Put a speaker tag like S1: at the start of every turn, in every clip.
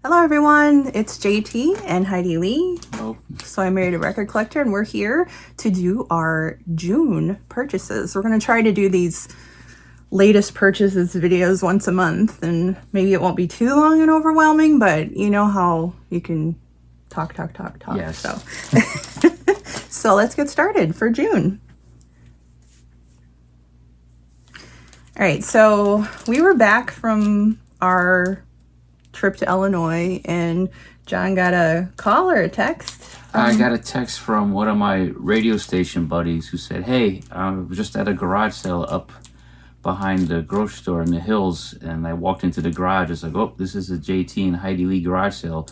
S1: Hello everyone, it's JT and Heidi Lee.
S2: Oh.
S1: So I married a record collector and we're here to do our June purchases. We're going to try to do these latest purchases videos once a month, and maybe it won't be too long and overwhelming, but you know how you can talk.
S2: Yes.
S1: So let's get started for June. All right, so we were back from our trip to Illinois, and John got a call or a text.
S2: I got a text from one of my radio station buddies who said, hey, I was just at a garage sale up behind the grocery store in the hills, and I walked into the garage. It's like, oh, this is a JT and Heidi Lee garage sale.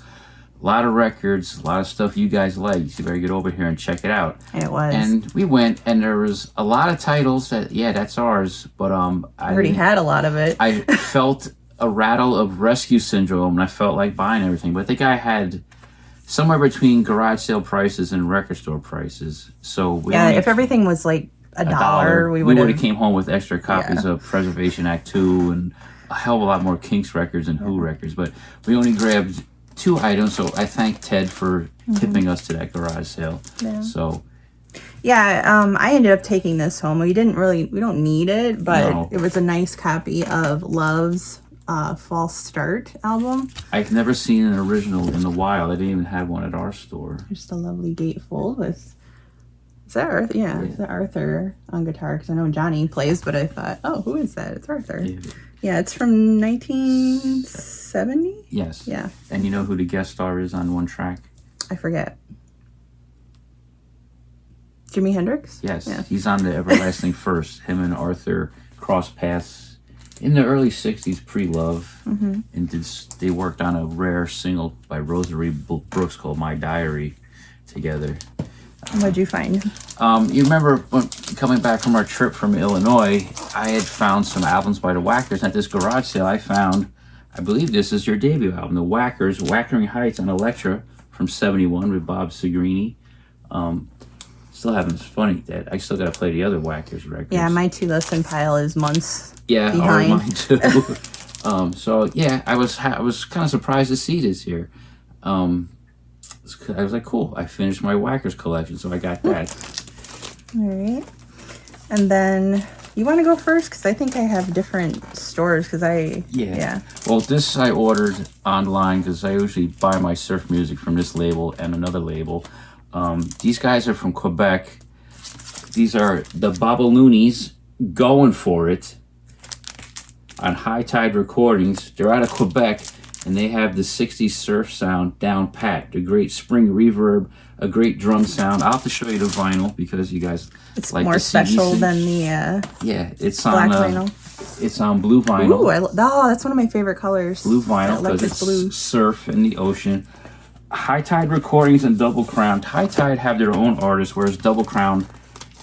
S2: A lot of records, a lot of stuff you guys like. So you better get over here and check it out.
S1: And it was.
S2: And we went, and there was a lot of titles that, yeah, that's ours. But
S1: I already had a lot of it.
S2: I felt a rattle of rescue syndrome, and I felt like buying everything. But the guy had somewhere between garage sale prices and record store prices. So
S1: if everything was like a dollar, we would have
S2: came home with extra copies of Preservation Act 2 and a hell of a lot more Kinks records and Who records. But we only grabbed 2 items, so I thank Ted for tipping us to that garage sale.
S1: Yeah.
S2: So
S1: I ended up taking this home. We don't need it, but
S2: No.
S1: it was a nice copy of Love's False Start album.
S2: I've never seen an original in the wild. I didn't even have one at our store.
S1: Just a lovely gatefold with, is that Arthur? Yeah, is that Arthur on guitar? Because I know Johnny plays, but I thought, oh, who is that? It's Arthur. Yeah, it's from 1970?
S2: Yes.
S1: Yeah.
S2: And you know who the guest star is on one track?
S1: I forget. Jimi Hendrix?
S2: Yes.
S1: Yeah.
S2: He's on the Everlasting First. Him and Arthur crossed paths in the early 60s, pre-Love. And they worked on a rare single by Rosalie Brooks called My Diary together.
S1: What'd you find?
S2: You remember when coming back from our trip from Illinois, I had found some albums by the Whackers. At this garage sale, I found, I believe this is your debut album, The Whackers, Wackering Heights on Elektra from 71 with Bob Segrini. It's funny that I still got to play the other Whackers records.
S1: Yeah, my to-listen pile is months
S2: behind.
S1: behind.
S2: Mine too. So yeah, I was kind of surprised to see this here. I was like, cool. I finished my Whackers collection, so I got that.
S1: All right. And then you want to go first? Because I think I have different stores. Yeah.
S2: Well, this I ordered online because I usually buy my surf music from this label and another label. These guys are from Quebec. These are the Babaloonies, Going For It, on High Tide Recordings. They're out of Quebec, and they have the 60s surf sound down pat. The great spring reverb, a great drum sound. I'll have to show you the vinyl because you guys
S1: It's
S2: like
S1: more
S2: the
S1: special
S2: CDs.
S1: than the
S2: It's
S1: black
S2: on
S1: vinyl.
S2: It's on blue vinyl.
S1: Ooh, that's one of my favorite colors.
S2: Blue vinyl because
S1: Electric
S2: it's
S1: blue.
S2: surf in the ocean. High Tide Recordings and Double Crown. High Tide have their own artists, whereas Double Crown,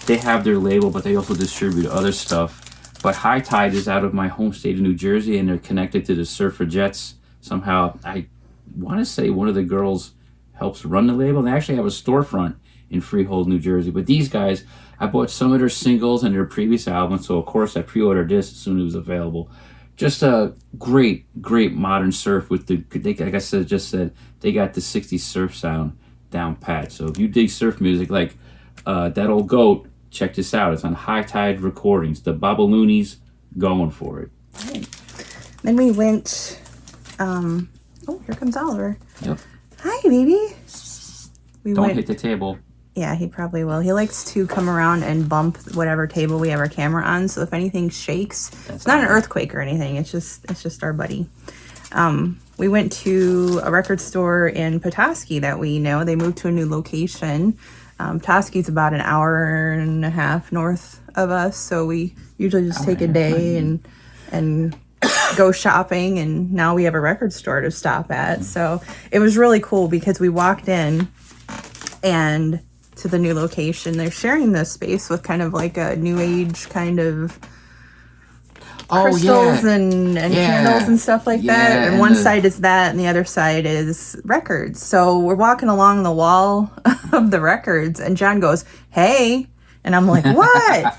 S2: they have their label, but they also distribute other stuff. But High Tide is out of my home state of New Jersey, and they're connected to the Surfragettes. Somehow, I want to say one of the girls helps run the label. They actually have a storefront in Freehold, New Jersey. But these guys, I bought some of their singles and their previous albums, so of course I pre-ordered this as soon as it was available. Just a great modern surf with like I said, they got the 60s surf sound down pat. So if you dig surf music like that old goat, check this out. It's on High Tide Recordings. The Babaloonies, Going For It.
S1: Right. Then we went. Here comes Oliver.
S2: Yep.
S1: Hi, baby.
S2: Don't hit the table.
S1: Yeah, he probably will. He likes to come around and bump whatever table we have our camera on. So if anything shakes, it's not an earthquake or anything. It's just our buddy. We went to a record store in Petoskey that we know. They moved to a new location. Petoskey's about an hour and a half north of us, so we usually just take a day and go shopping. And now we have a record store to stop at. So it was really cool because we walked in and to the new location. They're sharing this space with kind of like a new age kind of crystals and candles and stuff like that. And one side is that and the other side is records. So we're walking along the wall of the records and John goes, hey. And I'm like, what?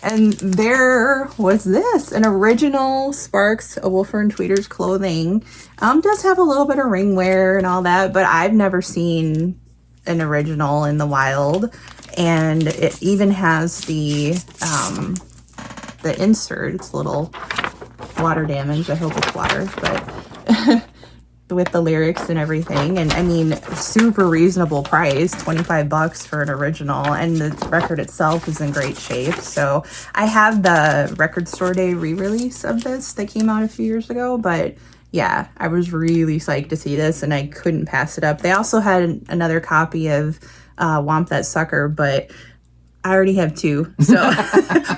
S1: And there was this, an original Sparks, a Wolfer and Tweeters clothing. Does have a little bit of ring wear and all that, but I've never seen an original in the wild. And it even has the insert. It's a little water damaged. I hope it's water, but with the lyrics and everything. And I mean, super reasonable price, $25 for an original, and the record itself is in great shape. So I have the Record Store Day re-release of this that came out a few years ago, but yeah, I was really psyched to see this and I couldn't pass it up. They also had another copy of Womp That Sucker, but I already have two. So,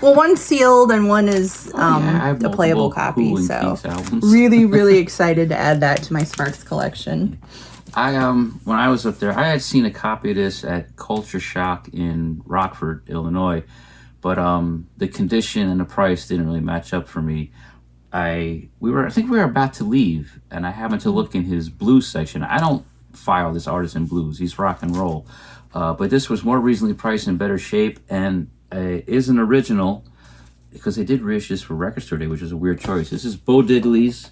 S1: well, one's sealed and one is
S2: I have
S1: a playable copy.
S2: Cool and
S1: So,
S2: Peace albums.
S1: really excited to add that to my Sparks collection.
S2: I when I was up there, I had seen a copy of this at Culture Shock in Rockford, Illinois, but the condition and the price didn't really match up for me. I think we were about to leave, and I happened to look in his blues section. I don't file this artist in blues; he's rock and roll. But this was more reasonably priced, in better shape, and is an original because they did reissue this for Record Store Day, which was a weird choice. This is Bo Diddley's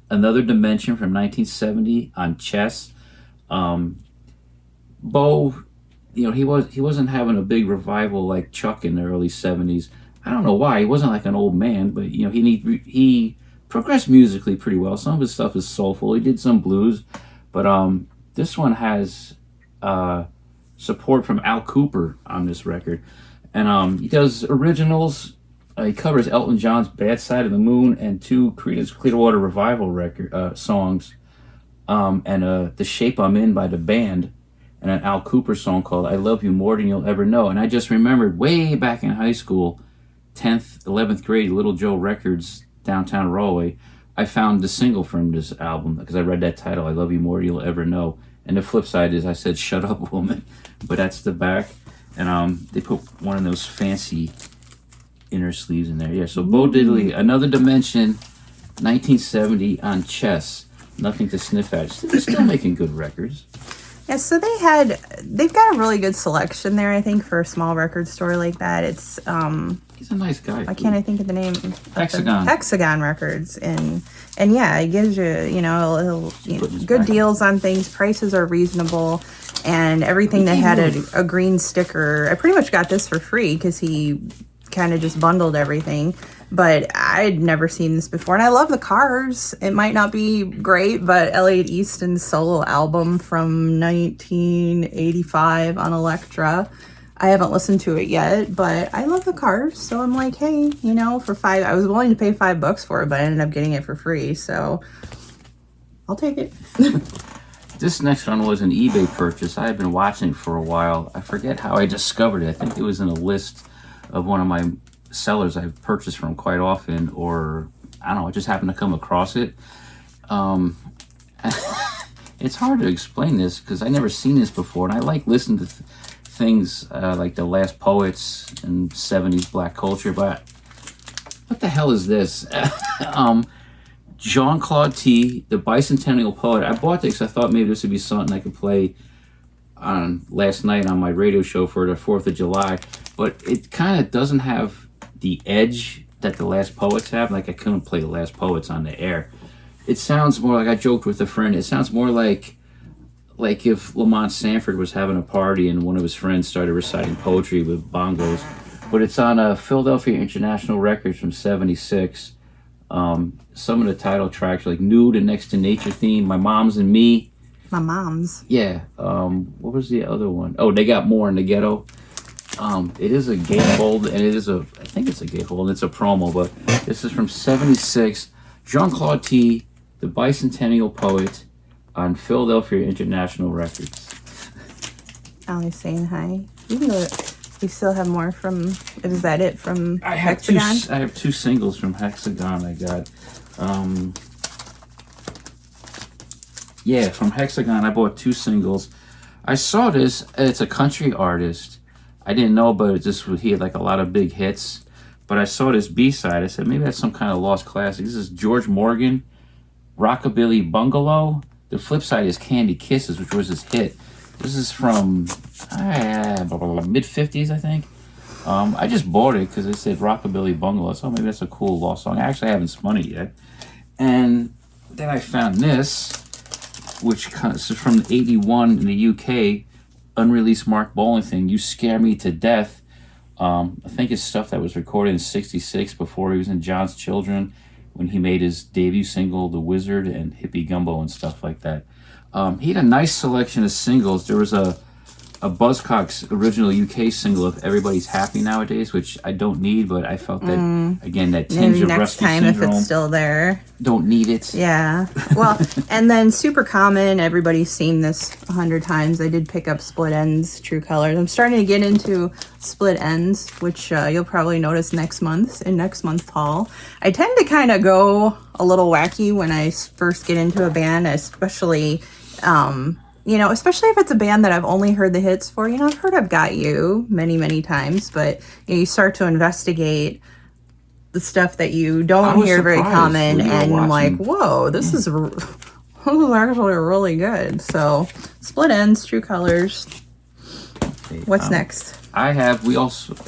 S2: Another Dimension from 1970 on Chess. Bo, he wasn't having a big revival like Chuck in the early 70s. I don't know why. He wasn't like an old man, but he progressed musically pretty well. Some of his stuff is soulful. He did some blues, but this one has support from Al Cooper on this record, and he does originals. He covers Elton John's "Bad Side of the Moon" and two Creedence Clearwater Revival record songs, and "The Shape I'm In" by the band, and an Al Cooper song called "I Love You More Than You'll Ever Know." And I just remembered way back in high school, 10th, 11th grade, Little Joe Records, downtown Rahway, I found the single from this album because I read that title, "I Love You More Than You'll Ever Know." And the flip side is I said, "Shut up, woman." But that's the back. And they put one of those fancy inner sleeves in there. Yeah, so Bo Diddley, Another Dimension, 1970 on Chess. Nothing to sniff at. They're still making good records.
S1: Yeah, so they've got a really good selection there, I think, for a small record store like that. It's
S2: He's a nice guy.
S1: why can't I think of the name?
S2: Hexagon.
S1: Hexagon Records, and yeah, it gives you good deals on things. Prices are reasonable, and everything that had a green sticker. I pretty much got this for free because he kind of just bundled everything. But I'd never seen this before, and I love the Cars. It might not be great, but Elliot Easton's solo album from 1985 on Elektra. I haven't listened to it yet, but I love the Cars, so I'm like, hey, for $5, I was willing to pay $5 for it, but I ended up getting it for free, so I'll take it.
S2: This next one was an eBay purchase. I had been watching it for a while. I forget how I discovered it. I think it was in a list of one of my sellers I've purchased from quite often, or I don't know, I just happened to come across it. It's hard to explain this because I never seen this before, and I like listening to things like The Last Poets and 70s black culture, but what the hell is this? Jean-Claude T, the Bicentennial Poet. I bought this because I thought maybe this would be something I could play on last night on my radio show for the 4th of July, but it kind of doesn't have the edge that The Last Poets have. Like, I couldn't play The Last Poets on the air. It sounds more like, I joked with a friend, it sounds more like if Lamont Sanford was having a party and one of his friends started reciting poetry with bongos. But it's on Philadelphia International Records from 76. Some of the title tracks are like Nude and Next to Nature Theme, My Mom's and Me.
S1: My Mom's.
S2: Yeah. What was the other one? Oh, They Got More in the Ghetto. It is a gatefold, and I think it's a gatefold, and it's a promo, but this is from 76. Jean-Claude T, the Bicentennial Poet, on Philadelphia International Records.
S1: Ali's saying hi. We still have more from, is that it from
S2: I have
S1: Hexagon?
S2: I have two singles from Hexagon I got. From Hexagon I bought two singles. I saw this, it's a country artist. I didn't know about it, he had like a lot of big hits. But I saw this B-side, I said maybe that's some kind of lost classic. This is George Morgan, Rockabilly Bungalow. The flip side is Candy Kisses, which was his hit. This is from mid-50s, I think. I just bought it because it said Rockabilly Bungalow. So maybe that's a cool lost song. I actually haven't spun it yet. And then I found this, which is from '81 in the UK, unreleased Mark Bolan thing. You Scare Me to Death. I think it's stuff that was recorded in '66 before he was in John's Children, when he made his debut single, The Wizard, and Hippie Gumbo and stuff like that. He had a nice selection of singles. There was a Buzzcocks original UK single of Everybody's Happy Nowadays, which I don't need, but I felt that, again, that tinge
S1: Maybe
S2: of
S1: next
S2: Rescue
S1: time
S2: Syndrome.
S1: if it's still there.
S2: Don't need it.
S1: Yeah. Well, and then Super Common, everybody's seen this 100 times. I did pick up Split Ends, True Colors. I'm starting to get into Split Ends, which you'll probably notice next month's haul. I tend to kind of go a little wacky when I first get into a band, especially, especially if it's a band that I've only heard the hits for. I've heard I've Got You many, many times, but you start to investigate the stuff that you don't hear very common, and I'm like, whoa, this is actually really good. So, Split Ends, True Colors.
S2: Okay,
S1: What's next?
S2: are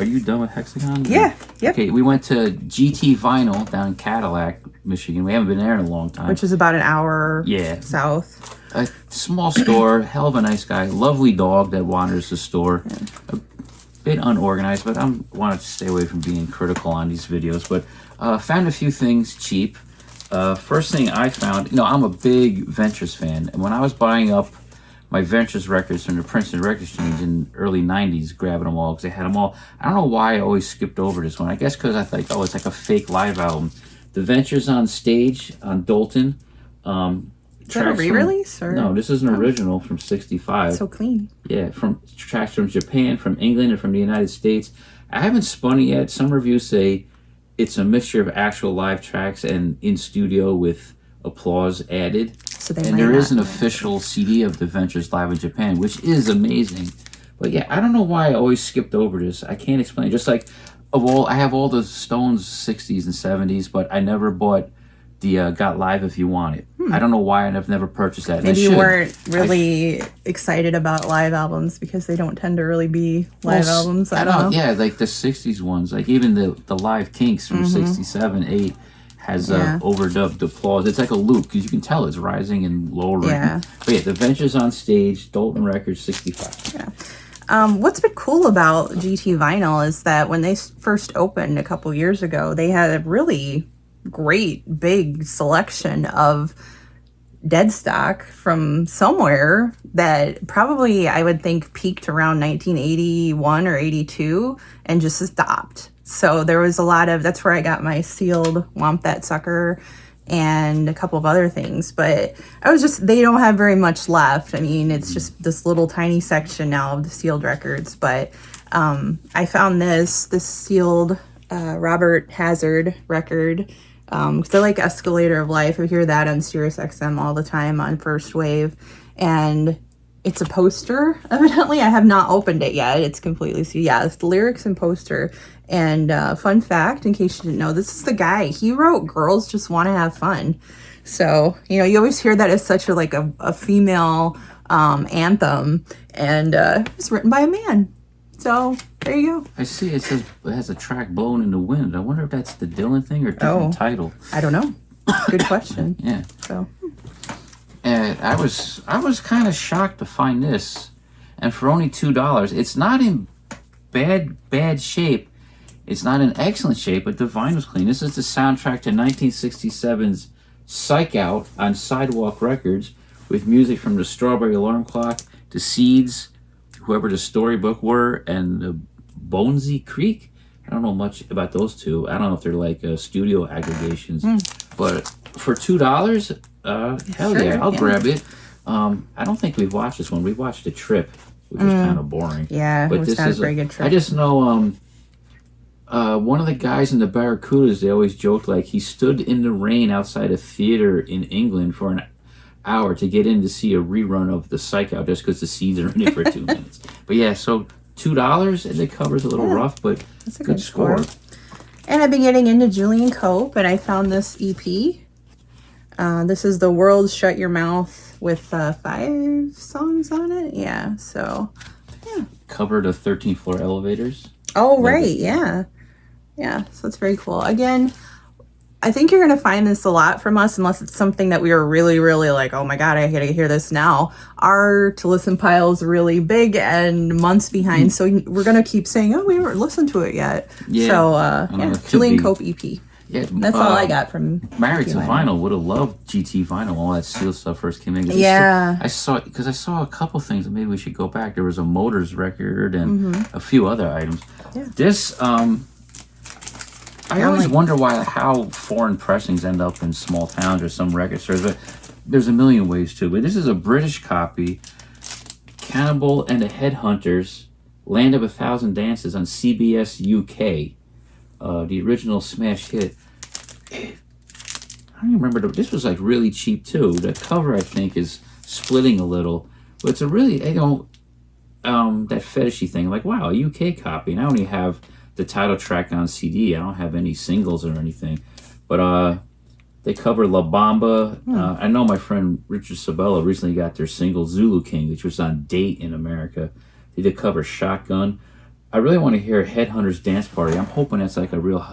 S2: you done with Hexagon?
S1: Yeah. Yep.
S2: Okay, we went to GT Vinyl down in Cadillac, Michigan. We haven't been there in a long time.
S1: Which is about an hour south.
S2: A small store, hell of a nice guy, lovely dog that wanders the store. A bit unorganized, but I wanted to stay away from being critical on these videos. But found a few things cheap. First thing I found, I'm a big Ventures fan, and when I was buying up my Ventures records from the Princeton Record Exchange in early '90s, grabbing them all because they had them all. I don't know why I always skipped over this one. I guess because I think, it's like a fake live album. The Ventures on Stage on Dalton.
S1: Is that a re-release?
S2: No, this is an original from '65.
S1: So clean.
S2: Yeah, from tracks from Japan, from England, and from the United States. I haven't spun it yet. Some reviews say it's a mixture of actual live tracks and in studio with applause added.
S1: So
S2: and there is an official CD of the Ventures live in Japan, which is amazing. But yeah, I don't know why I always skipped over this. I can't explain. Just like I have all the Stones 60s and 70s, but I never bought the Got Live If You Want It. I don't know why I've never purchased that.
S1: Maybe you weren't really excited about live albums because they don't tend to really be live albums. I don't know.
S2: Yeah, like the 60s ones, like even the Live Kinks from 67, 8 has overdubbed applause. It's like a loop because you can tell it's rising and lowering.
S1: Yeah.
S2: But yeah, the Ventures on Stage, Dalton Records, 65.
S1: Yeah. What's been cool about GT Vinyl is that when they first opened a couple years ago, they had a really great big selection of dead stock from somewhere that probably I would think peaked around 1981 or 82 and just stopped. So there was a lot of, that's where I got my sealed Womp That Sucker and a couple of other things, but they don't have very much left. I mean, it's just this little tiny section now of the sealed records, but I found this sealed Robert Hazard record. Because I like Escalator of Life. I hear that on Sirius XM all the time on First Wave. And it's a poster, evidently. I have not opened it yet. It's completely sealed. Yeah, it's the lyrics and poster. And fun fact, in case you didn't know, this is the guy. He wrote Girls Just Want to Have Fun. So, you always hear that as such a female anthem. And it was written by a man. So, there you go.
S2: I see it says it has a track Blowing in the Wind. I wonder if that's the Dylan thing or a different title.
S1: I don't know. Good question.
S2: Yeah.
S1: So,
S2: and I was kind of shocked to find this. And for only $2, it's not in bad shape. It's not in excellent shape, but the vinyl's clean. This is the soundtrack to 1967's Psych Out on Sidewalk Records with music from the Strawberry Alarm Clock, the Seeds, whoever the Storybook were, and the Bonesy Creek. I don't know much about those two. I don't know if they're like studio aggregations. But for $2, hell yeah, I'll grab it. I don't think we've watched this one. We watched The Trip, which was kind of boring.
S1: Yeah,
S2: but
S1: it was not a very good trip.
S2: I just know one of the guys in the Barracudas, they always joked like he stood in the rain outside a theater in England for an hour to get in to see a rerun of the Psych Out just because the Seeds are in it for 2 minutes. But yeah, so $2 and it covers a little rough, but
S1: that's a
S2: good score.
S1: And I've been getting into Julian Cope, and I found this EP. This is The World Shut Your Mouth with 5 songs on it. Yeah, so yeah.
S2: Covered of 13th Floor Elevators.
S1: Oh,
S2: Love
S1: right.
S2: it.
S1: Yeah. Yeah. So it's very cool. Again, I think you're going to find this a lot from us, unless it's something that we are really, really like, oh my God, I got to hear this now. Our to listen pile is really big and months behind. So we're going to keep saying, oh, we haven't listened to it yet.
S2: Yeah.
S1: So,
S2: I know,
S1: yeah,
S2: it could
S1: Julian
S2: be.
S1: Cope EP.
S2: Yeah,
S1: That's all I got from
S2: Married to
S1: GT
S2: Vinyl. Would have loved GT Vinyl. All that Seal stuff first came in.
S1: Yeah.
S2: I saw a couple things that maybe we should go back. There was a Motors record and a few other items.
S1: Yeah.
S2: This I always wonder how foreign pressings end up in small towns or some record stores, but there's a million ways to. But this is a British copy, Cannibal and the Headhunters, Land of a Thousand Dances on CBS UK. The original smash hit. I don't even remember. This was like really cheap too. The cover I think is splitting a little, but it's a really that fetishy thing. Like wow, a UK copy, and I only have the title track on CD. I don't have any singles or anything, but they cover La Bamba. I know my friend Richard Sabella recently got their single Zulu King, which was on Date in America. They did cover Shotgun. I really want to hear Headhunters Dance Party. I'm hoping it's like a real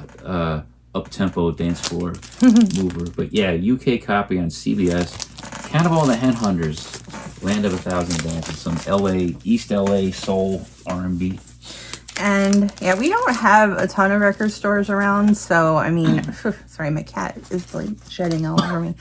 S2: up-tempo dance floor mover. But yeah, UK copy on CBS. Cannibal and the Headhunters, Land of a Thousand Dances, some East LA soul R&B.
S1: And yeah, we don't have a ton of record stores around, so I mean, sorry, my cat is like shedding all over me.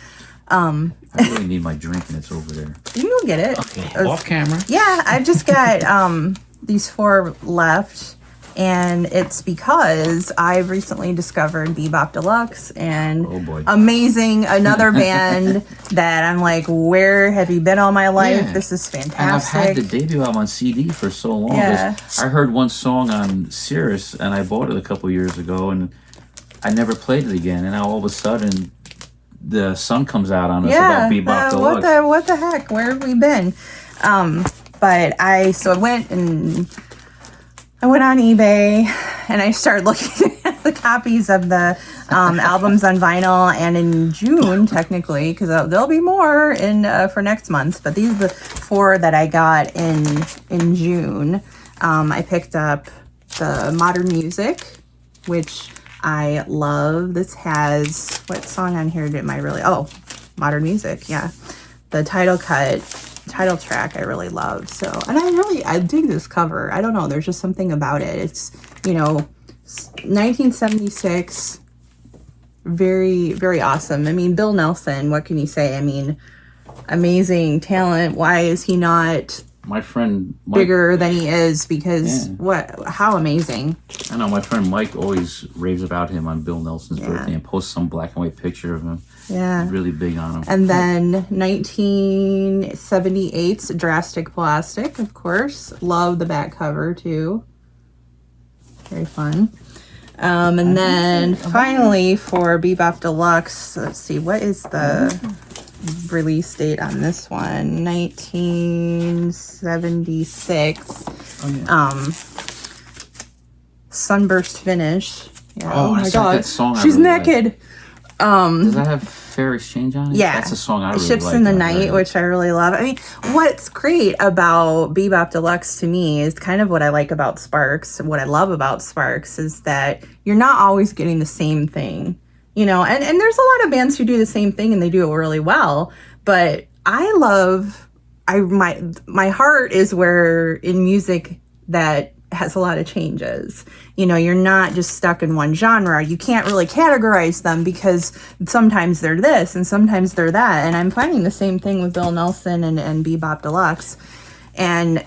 S2: I really need my drink and it's over there.
S1: You can get it.
S2: Okay, off camera.
S1: Yeah, I just got these 4 left, and it's because I've recently discovered Bebop Deluxe and
S2: Oh boy.
S1: amazing, another band that I'm like, where have you been all my life?
S2: Yeah.
S1: This is fantastic.
S2: And I've had the debut album on CD for so long.
S1: Yeah.
S2: I heard one song on Cirrus, and I bought it a couple years ago, and I never played it again. And now all of a sudden, the sun comes out on us about Bebop Deluxe.
S1: what the heck? Where have we been? But I went on eBay and I started looking at the copies of the albums on vinyl, and in June technically, because there'll be more in for next month, but these are the 4 that I got in June. I picked up the Modern Music, which I love. This has, what song on here did I really, Modern Music, yeah. The title track I really love. So, and I dig this cover. I don't know, there's just something about it. It's, 1976, very, very awesome. I mean, Bill Nelson, what can you say? I mean, amazing talent. Why is he not
S2: My friend Mike,
S1: bigger than he is? Because how amazing.
S2: I know my friend Mike always raves about him on Bill Nelson's birthday and posts some black and white picture of him.
S1: Yeah.
S2: He's really big on him.
S1: And then 1978's Drastic Plastic, of course. Love the back cover too. Very fun. And then finally for Bebop Deluxe, let's see, what is the release date on this one? 1976. Sunburst Finish. Yeah.
S2: Oh, my God. That song
S1: She's
S2: I really
S1: naked.
S2: Like. Does that have Fair Exchange on it?
S1: Yeah.
S2: That's a song I really like.
S1: Ships in the Night, which I really love. I mean, what's great about Bebop Deluxe to me is kind of what I like about Sparks. What I love about Sparks is that you're not always getting the same thing, and there's a lot of bands who do the same thing and they do it really well. But my heart is where in music that has a lot of changes. You're not just stuck in one genre. You can't really categorize them because sometimes they're this and sometimes they're that. And I'm finding the same thing with Bill Nelson and Bebop Deluxe. And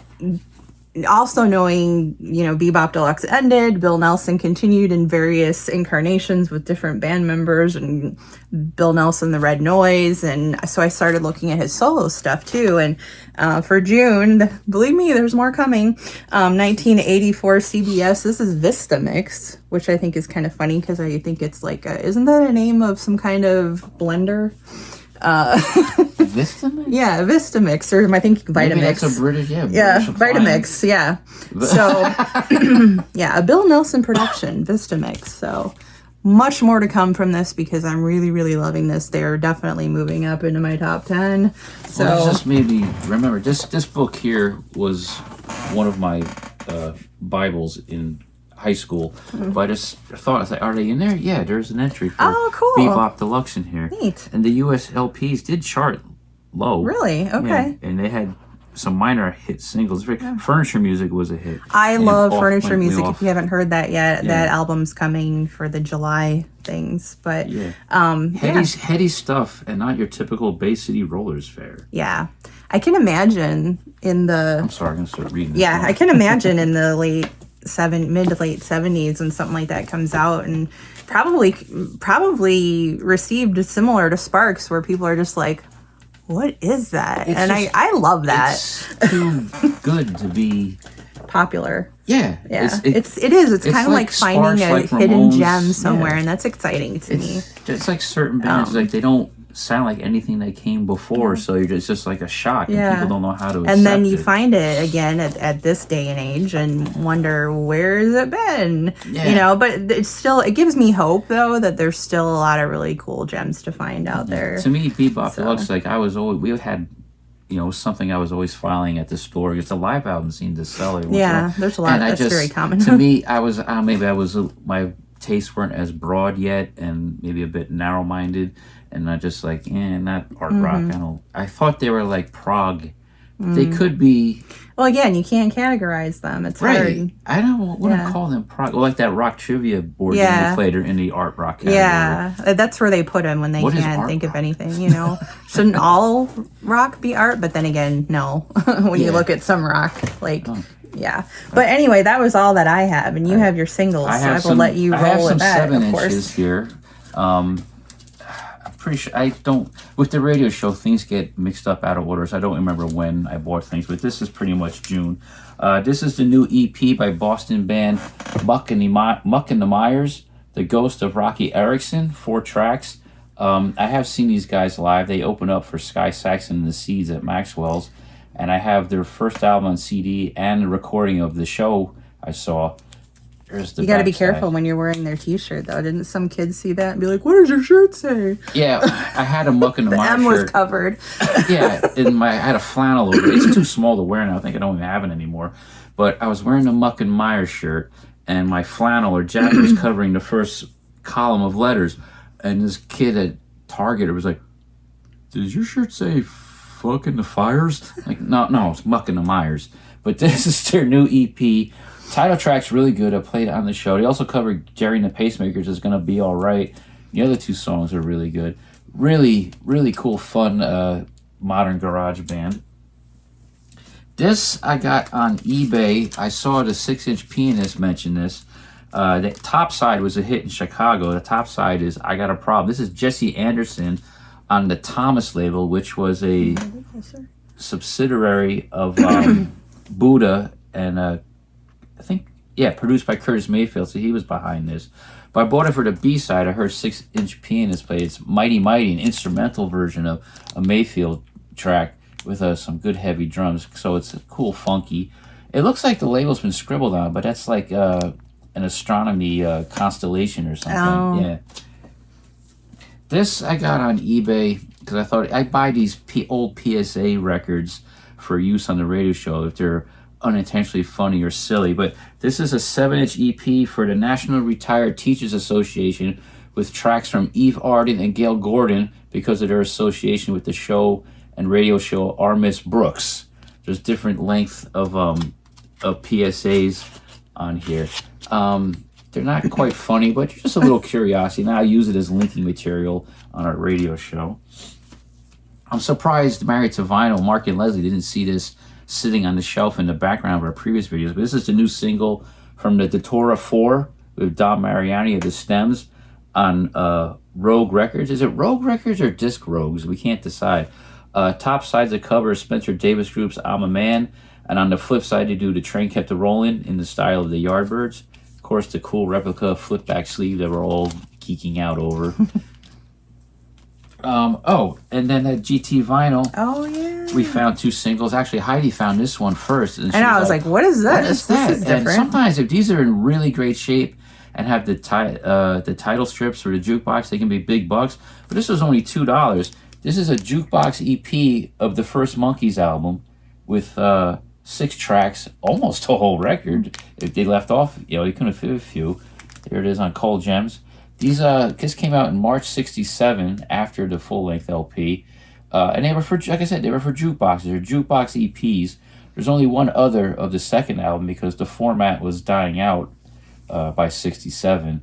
S1: also knowing, Bebop Deluxe ended, Bill Nelson continued in various incarnations with different band members, and Bill Nelson, the Red Noise. And so I started looking at his solo stuff too. And for June, believe me, there's more coming. 1984 CBS, this is Vista Mix, which I think is kind of funny because I think it's like, isn't that a name of some kind of blender?
S2: Vitamix?
S1: Yeah, Vitamix, or I think Vitamix.
S2: Maybe that's a British,
S1: Vitamix, yeah. So, a Bill Nelson production, Vitamix. So, much more to come from this because I'm really, really loving this. They're definitely moving up into my top 10. So,
S2: well, this just made me remember, this book here was one of my Bibles in high school. But I just thought, I was like, are they in there? Yeah, there's an entry for
S1: Oh, cool.
S2: Bebop Deluxe in here.
S1: Neat.
S2: And the US LPs did chart low.
S1: Really? Okay.
S2: Yeah, and they had some minor hit singles. Furniture Music was a hit.
S1: I
S2: And
S1: love
S2: Off
S1: Furniture
S2: Went Me
S1: Music.
S2: Off.
S1: If you haven't heard that yet,
S2: Yeah.
S1: that album's coming for the July things. But
S2: Yeah.
S1: yeah.
S2: Heady stuff, and not your typical Bay City Rollers fare.
S1: Yeah. I can imagine in the
S2: I'm sorry, I'm gonna start reading this.
S1: Yeah,
S2: one.
S1: I can imagine in the mid to late 70s when something like that comes out, and probably received similar to Sparks, where people are just like, what is that?
S2: It's
S1: and
S2: just-
S1: I love that.
S2: It's too good to be.
S1: Popular.
S2: Yeah.
S1: Yeah, it is. It's kind of like finding
S2: Sparks,
S1: a
S2: like
S1: hidden
S2: Ramones.
S1: gem somewhere,
S2: Yeah.
S1: and that's exciting to me.
S2: It's like certain bands, like they don't sound like anything that came before, so it's just like a shock, and
S1: Yeah.
S2: people don't know how to.
S1: And then
S2: accept
S1: you
S2: it.
S1: find it again at this day and age and wonder, where has it been?
S2: Yeah.
S1: But it gives me hope, though, that there's still a lot of really cool gems to find out there.
S2: To me, Bebop
S1: So-
S2: Deluxe, like we had, something I was always filing at the store because the live album seemed to sell it.
S1: Yeah, there's a lot.
S2: And
S1: That's very common.
S2: To me, my tastes weren't as broad yet, and maybe a bit narrow-minded, and I just like, not art rock. I thought they were like prog. They could be.
S1: Well, again, you can't categorize them. It's hard.
S2: I don't want
S1: Yeah.
S2: to call them prog. Well, like that rock trivia board game
S1: Yeah.
S2: we played are in the art rock category.
S1: Yeah, that's where they put them when they
S2: What is
S1: can't
S2: art
S1: think of
S2: rock?
S1: anything. Shouldn't all rock be art? But then again, no. When you
S2: Yeah.
S1: look at some rock, yeah. But anyway, that was all that I have, and you have your singles, so I will let you
S2: I have
S1: roll
S2: some
S1: with that,
S2: 7
S1: of course.
S2: inches here. I'm pretty sure I don't. With the radio show, things get mixed up out of order, so I don't remember when I bought things. But this is pretty much June. This is the new EP by Boston band Muck and the Myers, The Ghost of Rocky Erickson. 4 tracks. I have seen these guys live. They open up for Sky Saxon and the Seeds at Maxwell's, and I have their first album on CD and a recording of the show I saw. There's the
S1: You got to be
S2: backside.
S1: careful when you're wearing their T-shirt, though. Didn't some kids see that and be like, "What does your shirt say?"
S2: Yeah, I had a Muck and the
S1: The
S2: Myers
S1: M was
S2: shirt.
S1: covered.
S2: Yeah, I had a flannel over it. It's too small to wear now. I think I don't even have it anymore. But I was wearing the Muck and Myers shirt, and my flannel or jacket was covering the first column of letters. And this kid at Target was like, "Does your shirt say fucking the Fires?" Like, no, it's Muck and the Myers. But this is their new EP. Title track's really good. I played it on the show. They also covered Jerry and the Pacemakers is Gonna Be Alright. The other 2 songs are really good. Really, really cool, fun, modern garage band. This I got on eBay. I saw the 6-inch Pianist mention this. The top side was a hit in Chicago. The top side is I Got a Problem. This is Jesse Anderson on the Thomas label, which was a subsidiary of Buddha, and I think, produced by Curtis Mayfield, so he was behind this. But I bought it for the B-side. I heard 6-inch Pianist play. It's Mighty Mighty, an instrumental version of a Mayfield track with some good heavy drums. So it's cool, funky. It looks like the label's been scribbled on, but that's like an astronomy constellation or something.
S1: Oh.
S2: Yeah. This I got on eBay because I thought I'd buy these old PSA records for use on the radio show if they're unintentionally funny or silly. But this is a 7-inch EP for the National Retired Teachers Association with tracks from Eve Arden and Gail Gordon because of their association with the show and radio show Our Miss Brooks. There's different length of PSAs on here. They're not quite funny, but just a little curiosity. Now I use it as linking material on our radio show. I'm surprised Married to Vinyl, Mark and Leslie didn't see this sitting on the shelf in the background of our previous videos, but this is the new single from the Datora 4 with Don Mariani of the Stems on Rogue Records. Is it Rogue Records or Disc Rogues? We can't decide. Top side's a cover of Spencer Davis Group's I'm a Man, and on the flip side they do The Train Kept A-Rollin' in the style of the Yardbirds. Of course, the cool replica flip back sleeve that we're all geeking out over. And then that GT vinyl.
S1: Oh yeah.
S2: We found 2 singles. Actually, Heidi found this one first. And
S1: I know. I was like, "What is this?
S2: what is that?
S1: This is
S2: And
S1: different."
S2: sometimes if these are in really great shape and have the title strips or the jukebox, they can be big bucks. But this was only $2. This is a jukebox EP of the first Monkees album with 6 tracks, almost a whole record. If they left off, you couldn't fit a few. There it is on Cold Gems. This came out in March '67 after the full-length LP. And they were for, like I said, they were for jukeboxes or jukebox EPs. There's only one other of the second album because the format was dying out by '67.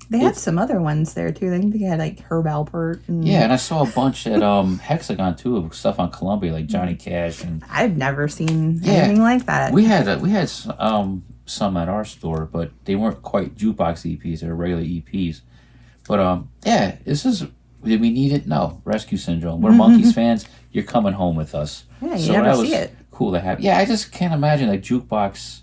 S1: They had some other ones there too. I think they had like Herb Alpert. And
S2: Yeah, and I saw a bunch at Hexagon too of stuff on Columbia like Johnny Cash and.
S1: I've never seen anything like that.
S2: We had some at our store, but they weren't quite jukebox EPs; they were regular EPs. But this is. Did we need it? No. Rescue Syndrome. We're Monkees fans. You're coming home with us.
S1: Yeah, you never see it.
S2: Cool to have. Yeah, I just can't imagine like jukebox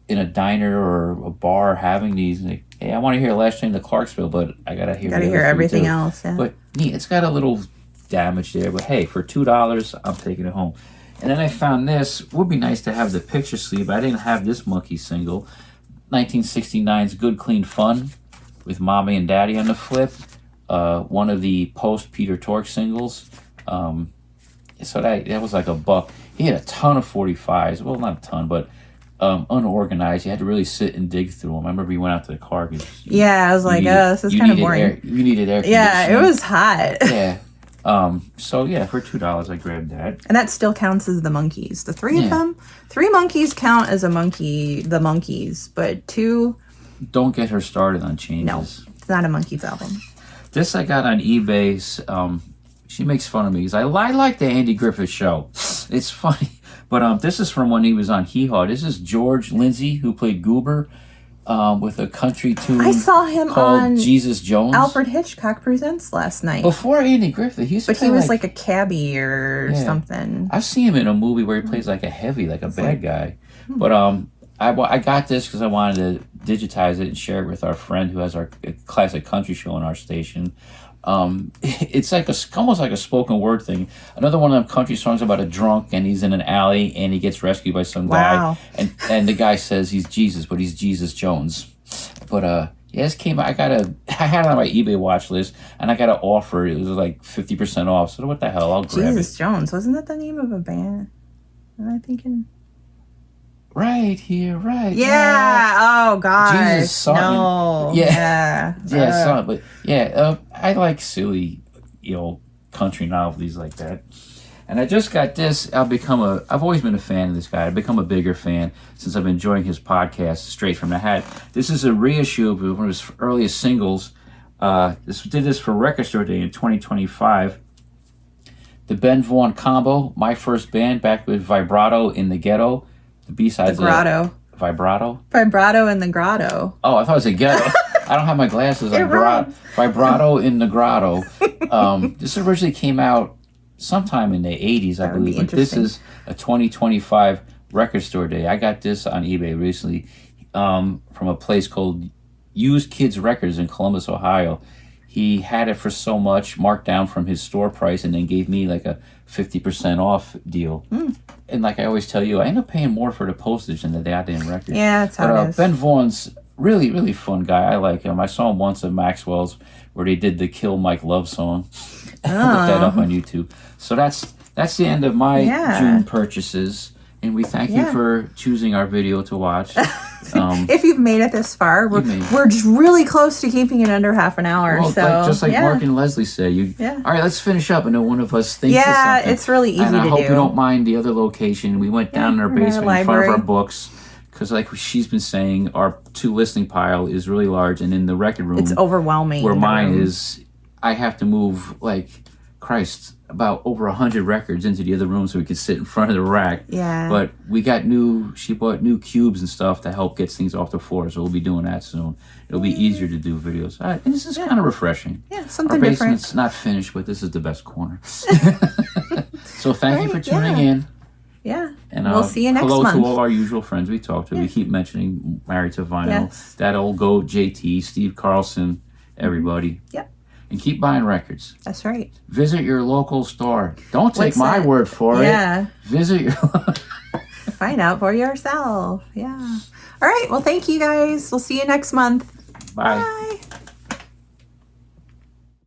S2: in a diner or a bar having these. Like, hey, I want to hear Last Train to Clarksville, but I gotta hear.
S1: Everything else. Yeah.
S2: But neat. It's got a little damage there, but hey, for $2, I'm taking it home. And then I found this. Would be nice to have the picture sleeve. I didn't have this Monkey single. 1969's Good Clean Fun with Mommy and Daddy on the flip. One of the post Peter Tork singles. So that was like $1. He had a ton of 45s. Well, not a ton, but unorganized. You had to really sit and dig through them. I remember we went out to the car.
S1: I was like, this is kind of boring.
S2: You needed air conditioning.
S1: Yeah, it was hot.
S2: Yeah. So yeah, for $2 I grabbed that.
S1: And that still counts as the Monkees. The 3 of them, 3 Monkees count as the Monkees, but 2.
S2: Don't get her started on changes.
S1: No, it's not a Monkees album.
S2: This I got on eBay. She makes fun of me because I like the Andy Griffith Show. It's funny. But this is from when he was on Hee Haw. This is George Lindsay, who played Goober, with a country tune
S1: I saw him
S2: called
S1: on
S2: Jesus Jones.
S1: Alfred Hitchcock Presents last night.
S2: Before Andy Griffith. He
S1: was like a cabbie or something.
S2: I've seen him in a movie where he plays like a heavy, like a bad guy. But I got this because I wanted to digitize it and share it with our friend who has our classic country show on our station. It's like almost like a spoken word thing. Another one of them country songs about a drunk and he's in an alley and he gets rescued by some guy. And the guy says he's Jesus, but he's Jesus Jones. But this came out. I had it on my eBay watch list and I got an offer. It was like 50% off. So what the hell? I'll grab it.
S1: Jesus Jones, wasn't that the name of a band? Am I thinking?
S2: Right here, right.
S1: Yeah. Oh gosh.
S2: Jesus, son.
S1: No.
S2: Yeah. Son. But yeah, I like silly, country novelties like that. And I just got this. I've always been a fan of this guy. I've become a bigger fan since I've been enjoying his podcast, Straight from the Hat. This is a reissue of one of his earliest singles. Did this for Record Store Day in 2025. The Ben Vaughn Combo, my first band, back with Vibrato in the Ghetto. The B-sides.
S1: The Grotto.
S2: Vibrato?
S1: Vibrato in the Grotto.
S2: Oh, I thought it was a Ghetto. I don't have my glasses on. Vibrato in the Grotto. This originally came out sometime in the 80s, I believe. But this is a 2025 Record Store Day. I got this on eBay recently from a place called Used Kids Records in Columbus, Ohio. He had it for so much, marked down from his store price, and then gave me like a 50% off deal. And like I always tell you, I end up paying more for the postage than the goddamn record.
S1: Yeah, that's how it is.
S2: Ben Vaughn's really, really fun guy. I like him. I saw him once at Maxwell's where they did the Kill Mike Love song. Look that up on YouTube. So that's the end of my June purchases. And we thank you for choosing our video to watch.
S1: If you've made it this far, we're just really close to keeping it under half an hour.
S2: Well,
S1: so
S2: just like Mark and Leslie said, all right, let's finish up. And then one of us thinks of something.
S1: Yeah, it's really easy to do.
S2: And I hope you don't mind the other location. We went down in our basement in front of our books. Because like she's been saying, our 2 listening pile is really large. And in the record room,
S1: it's overwhelming.
S2: Where mine is, I have to move about over 100 records into the other room so we could sit in front of the rack.
S1: Yeah.
S2: But she bought new cubes and stuff to help get things off the floor, so we'll be doing that soon. It'll be easier to do videos. And this is kind of refreshing.
S1: Yeah, something different.
S2: Our basement's not finished, but this is the best corner. So thank you for tuning in.
S1: Yeah.
S2: And
S1: we'll see you next month.
S2: Hello to all our usual friends we talk to. We keep mentioning Married to Vinyl, that old goat, JT, Steve Carlson, everybody.
S1: Yep.
S2: And keep buying records.
S1: That's right.
S2: Visit your local store. Don't take my word for it. Visit your...
S1: Find out for yourself. Yeah. All right. Well, thank you guys. We'll see you next month.
S2: Bye.
S1: Bye.